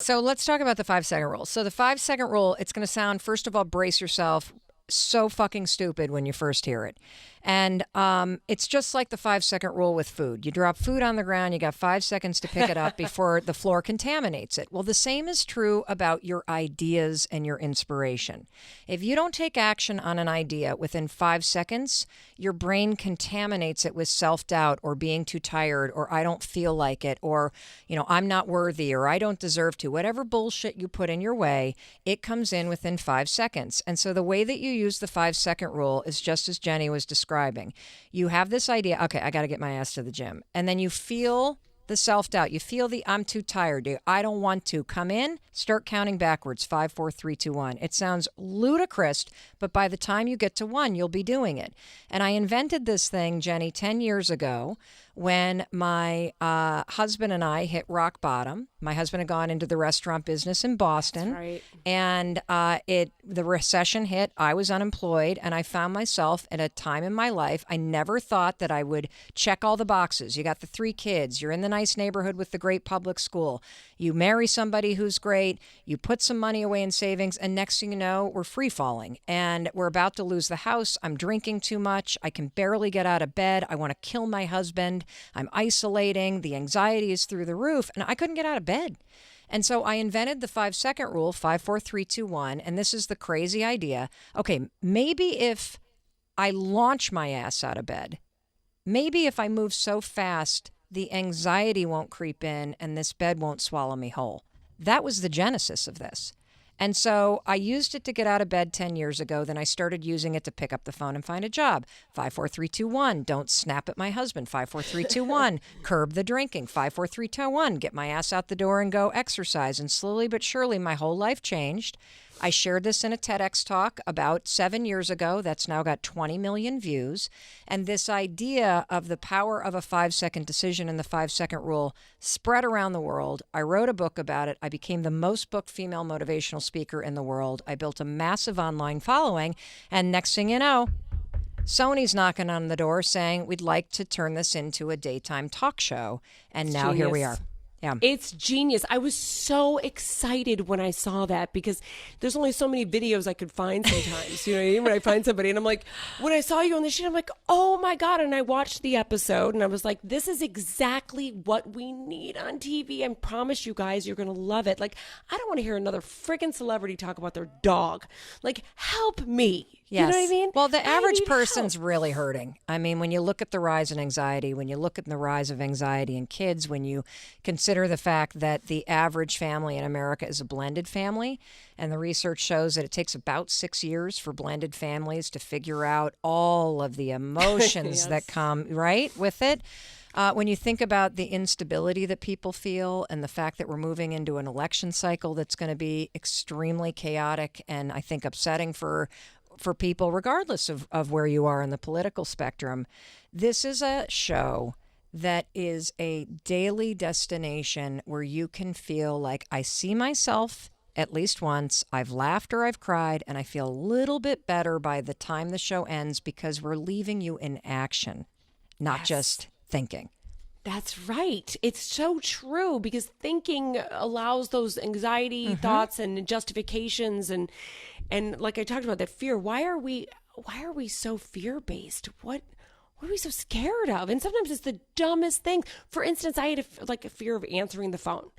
So let's talk about the 5-second rule. So the 5-second rule, it's going to sound, first of all, brace yourself, so fucking stupid when you first hear it. And it's just like the 5-second rule with food. You drop food on the ground, you got 5 seconds to pick it up before the floor contaminates it. Well, the same is true about your ideas and your inspiration. If you don't take action on an idea within 5 seconds, your brain contaminates it with self-doubt or being too tired or I don't feel like it or, I'm not worthy or I don't deserve to. Whatever bullshit you put in your way, it comes in within 5 seconds. And so the way that you use the 5-second rule is just as Jenny was describing. You have this idea, okay, I got to get my ass to the gym. And then you feel the self-doubt. You feel the I'm too tired. I don't want to. Come in, start counting backwards. 5, 4, 3, 2, 1. It sounds ludicrous, but by the time you get to 1, you'll be doing it. And I invented this thing, Jenny, 10 years ago when my husband and I hit rock bottom. My husband had gone into the restaurant business in Boston. That's right. And the recession hit. I was unemployed, and I found myself at a time in my life. I never thought that I would check all the boxes. You got the 3 kids. You're in the nice neighborhood with the great public school. You marry somebody who's great. You put some money away in savings, and next thing you know, we're free falling, and we're about to lose the house. I'm drinking too much. I can barely get out of bed. I want to kill my husband. I'm isolating. The anxiety is through the roof, and I couldn't get out of bed. And so I invented the 5-second rule, 5, 4, 3, 2, 1. And this is the crazy idea. Okay, maybe if I launch my ass out of bed, maybe if I move so fast, the anxiety won't creep in and this bed won't swallow me whole. That was the genesis of this. And so I used it to get out of bed 10 years ago. Then I started using it to pick up the phone and find a job. 5, 4, 3, 2, 1. Don't snap at my husband. 5, 4, 3, 2, 1. Curb the drinking. 5, 4, 3, 2, 1. Get my ass out the door and go exercise. And slowly but surely, my whole life changed. I shared this in a TEDx talk about 7 years ago. That's now got 20 million views. And this idea of the power of a 5-second decision and the 5-second rule spread around the world. I wrote a book about it. I became the most booked female motivational speaker in the world. I built a massive online following. And next thing you know, Sony's knocking on the door saying, we'd like to turn this into a daytime talk show. And now here we are. Yeah. It's genius. I was so excited when I saw that because there's only so many videos I could find sometimes. You know what I mean? When I find somebody and I'm like, when I saw you on the show, I'm like, oh my God. And I watched the episode and I was like, this is exactly what we need on TV. I promise you guys, you're going to love it. Like, I don't want to hear another freaking celebrity talk about their dog. Like, help me. Yes. You know what I mean? Well, the average person's really hurting. I mean, when you look at the rise in anxiety, when you look at the rise of anxiety in kids, when you consider the fact that the average family in America is a blended family, and the research shows that it takes about 6 years for blended families to figure out all of the emotions Yes. that come, right, with it. When you think about the instability that people feel and the fact that we're moving into an election cycle that's going to be extremely chaotic and I think upsetting for people, regardless of where you are in the political spectrum, this is a show that is a daily destination where you can feel like I see myself at least once, I've laughed or I've cried, and I feel a little bit better by the time the show ends because we're leaving you in action, not just thinking. That's right. It's so true because thinking allows those anxiety thoughts and justifications and like I talked about that fear. Why are we so fear-based? What are we so scared of? And sometimes it's the dumbest thing. For instance, I had a fear of answering the phone.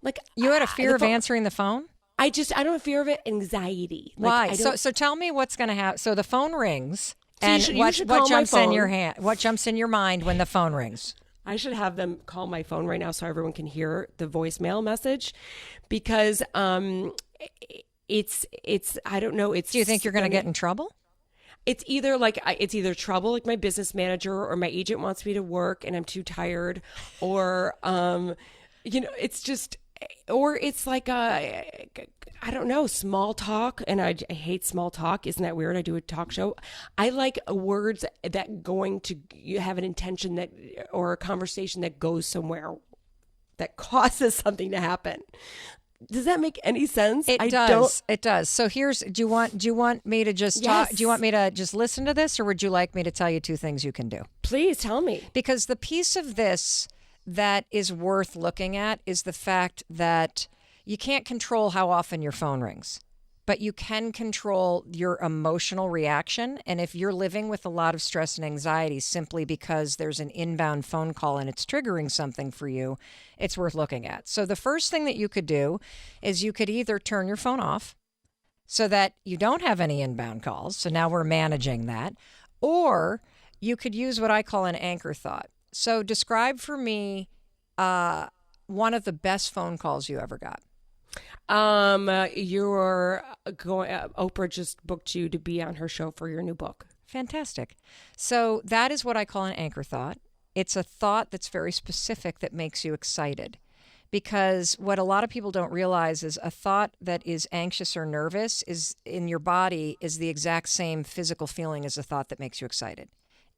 Like you had a fear of answering the phone? I don't have a fear of it. Anxiety. Why? So tell me what's going to happen. So the phone rings, and what jumps in your hand? What jumps in your mind when the phone rings? I should have them call my phone right now so everyone can hear the voicemail message, because it's I don't know. Do you think you're going to get in trouble? It's either trouble, like my business manager or my agent wants me to work and I'm too tired, or it's just, or it's like I don't know, small talk, and I hate small talk. Isn't that weird? I do a talk show. I like words that going to you have an intention that, or a conversation that goes somewhere that causes something to happen. Does that make any sense? It does. It does. So do you want me to just talk? Do you want me to just listen to this, or would you like me to tell you 2 things you can do? Please tell me. Because the piece of this that is worth looking at is the fact that You can't control how often your phone rings, but you can control your emotional reaction. And if you're living with a lot of stress and anxiety simply because there's an inbound phone call and it's triggering something for you, it's worth looking at. So the first thing that you could do is you could either turn your phone off so that you don't have any inbound calls. So now we're managing that. Or you could use what I call an anchor thought. So describe for me one of the best phone calls you ever got. You're going. Oprah just booked you to be on her show for your new book. Fantastic. So that is what I call an anchor thought. It's a thought that's very specific that makes you excited. Because what a lot of people don't realize is a thought that is anxious or nervous is in your body is the exact same physical feeling as a thought that makes you excited.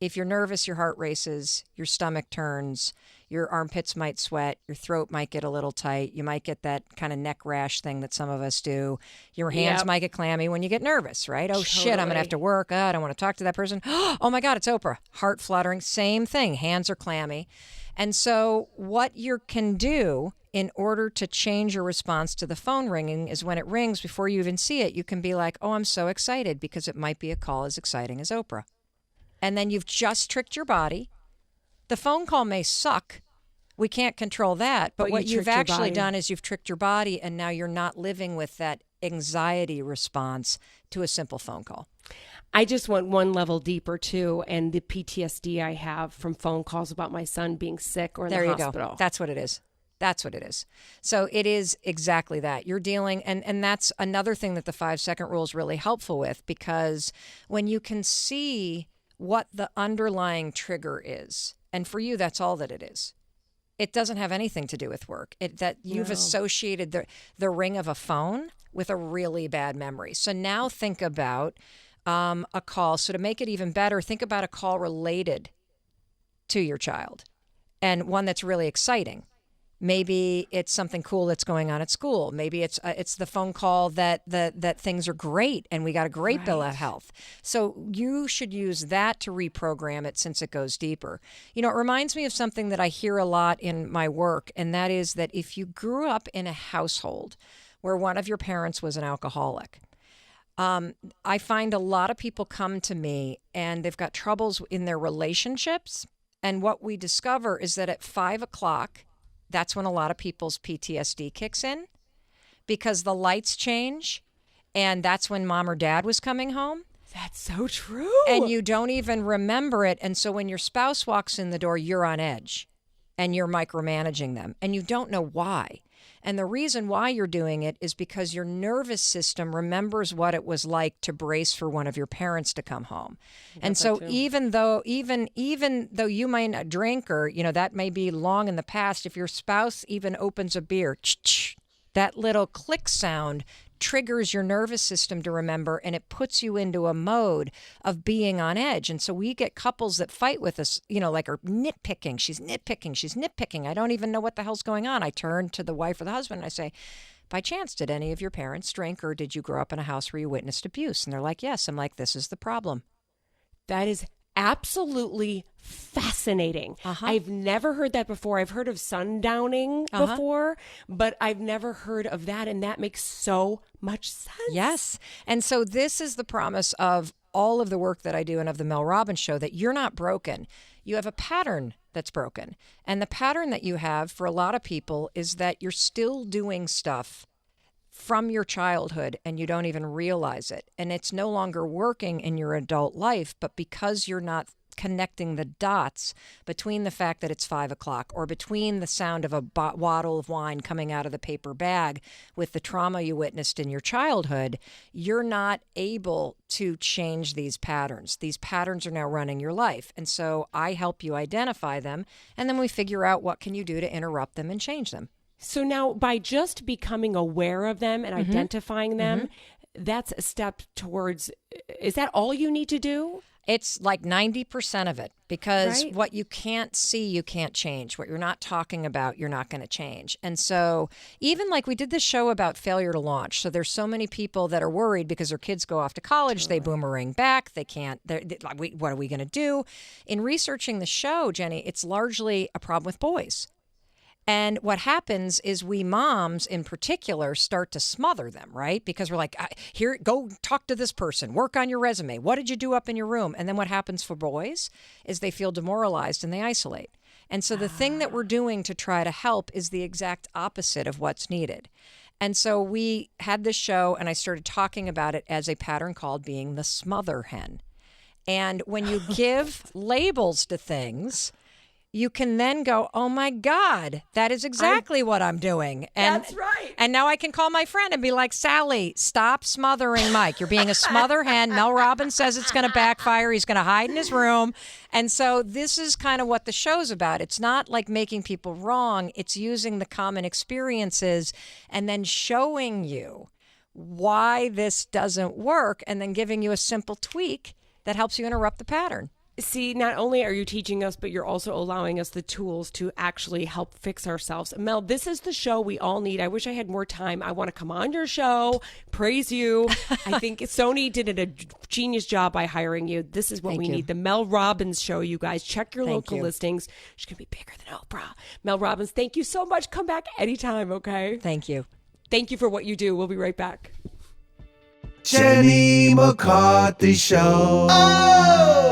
If you're nervous, your heart races, your stomach turns, your armpits might sweat, your throat might get a little tight, you might get that kind of neck rash thing that some of us do. Your hands might get clammy when you get nervous, right? Oh, shit, I'm going to have to work. I don't want to talk to that person. Oh, my God, it's Oprah. Heart fluttering, same thing. Hands are clammy. And so what you can do in order to change your response to the phone ringing is when it rings, before you even see it, you can be like, oh, I'm so excited because it might be a call as exciting as Oprah. And then you've just tricked your body. The phone call may suck. We can't control that. But what you've actually done is you've tricked your body, and now you're not living with that anxiety response to a simple phone call. I just went one level deeper, too, and the PTSD I have from phone calls about my son being sick or in the hospital. There you go. That's what it is. That's what it is. So it is exactly that. You're dealing, and that's another thing that the 5-second rule is really helpful with, because when you can see what the underlying trigger is, and for you, that's all that it is. It doesn't have anything to do with work. That you've associated the ring of a phone with a really bad memory. So now think about a call. So to make it even better, think about a call related to your child and one that's really exciting. Maybe it's something cool that's going on at school. Maybe it's the phone call that things are great and we got a great bill of health. So you should use that to reprogram it since it goes deeper. You know, it reminds me of something that I hear a lot in my work, and that is that if you grew up in a household where one of your parents was an alcoholic, I find a lot of people come to me and they've got troubles in their relationships. And what we discover is that at 5 o'clock, that's when a lot of people's PTSD kicks in, because the lights change, and that's when mom or dad was coming home. That's so true. And you don't even remember it. And so when your spouse walks in the door, you're on edge and you're micromanaging them, and you don't know why. And the reason why you're doing it is because your nervous system remembers what it was like to brace for one of your parents to come home. And so even though you might not drink, or, you know, that may be long in the past, if your spouse even opens a beer, that little click sound triggers your nervous system to remember, and it puts you into a mode of being on edge. And so we get couples that fight with us, you know, like are nitpicking. She's nitpicking. I don't even know what the hell's going on. I turn to the wife or the husband and I say, by chance, did any of your parents drink, or did you grow up in a house where you witnessed abuse? And they're like, yes. I'm like, this is the problem. That is absolutely fascinating. I've never heard that before. I've heard of sundowning before, but I've never heard of that, and that makes so much sense. Yes. And so this is the promise of all of the work that I do and of the Mel Robbins Show, that you're not broken. You have a pattern that's broken. And the pattern that you have for a lot of people is that you're still doing stuff from your childhood and you don't even realize it. And it's no longer working in your adult life, but because you're not connecting the dots between the fact that it's 5 o'clock, or between the sound of a bottle of wine coming out of the paper bag with the trauma you witnessed in your childhood, you're not able to change these patterns. These patterns are now running your life. And so I help you identify them, and then we figure out what can you do to interrupt them and change them. So now, by just becoming aware of them and identifying them, that's a step towards, is that all you need to do? It's like 90% of it, because what you can't see, you can't change. What you're not talking about, you're not going to change. And so even like we did this show about failure to launch. So there's so many people that are worried because their kids go off to college, they boomerang back, they can't, what are we going to do? In researching the show, Jenny, it's largely a problem with boys. And what happens is we moms in particular start to smother them, right? Because we're like, here, go talk to this person, work on your resume. What did you do up in your room? And then what happens for boys is they feel demoralized and they isolate. And so the thing that we're doing to try to help is the exact opposite of what's needed. And so we had this show and I started talking about it as a pattern called being the smother hen. And when you give labels to things, you can then go, oh my God, that is exactly what I'm doing. And that's right. And now I can call my friend and be like, Sally, stop smothering Mike. You're being a smother hen. Mel Robbins says it's going to backfire. He's going to hide in his room. And so this is kind of what the show's about. It's not like making people wrong. It's using the common experiences and then showing you why this doesn't work and then giving you a simple tweak that helps you interrupt the pattern. See, not only are you teaching us, but you're also allowing us the tools to actually help fix ourselves. Mel, this is the show we all need. I wish I had more time. I want to come on your show, praise you. I think Sony did a genius job by hiring you. This is what we need. The Mel Robbins Show, you guys. Check your local listings. She's going to be bigger than Oprah. Mel Robbins, thank you so much. Come back anytime, okay? Thank you. Thank you for what you do. We'll be right back. Jenny McCarthy Show. Oh!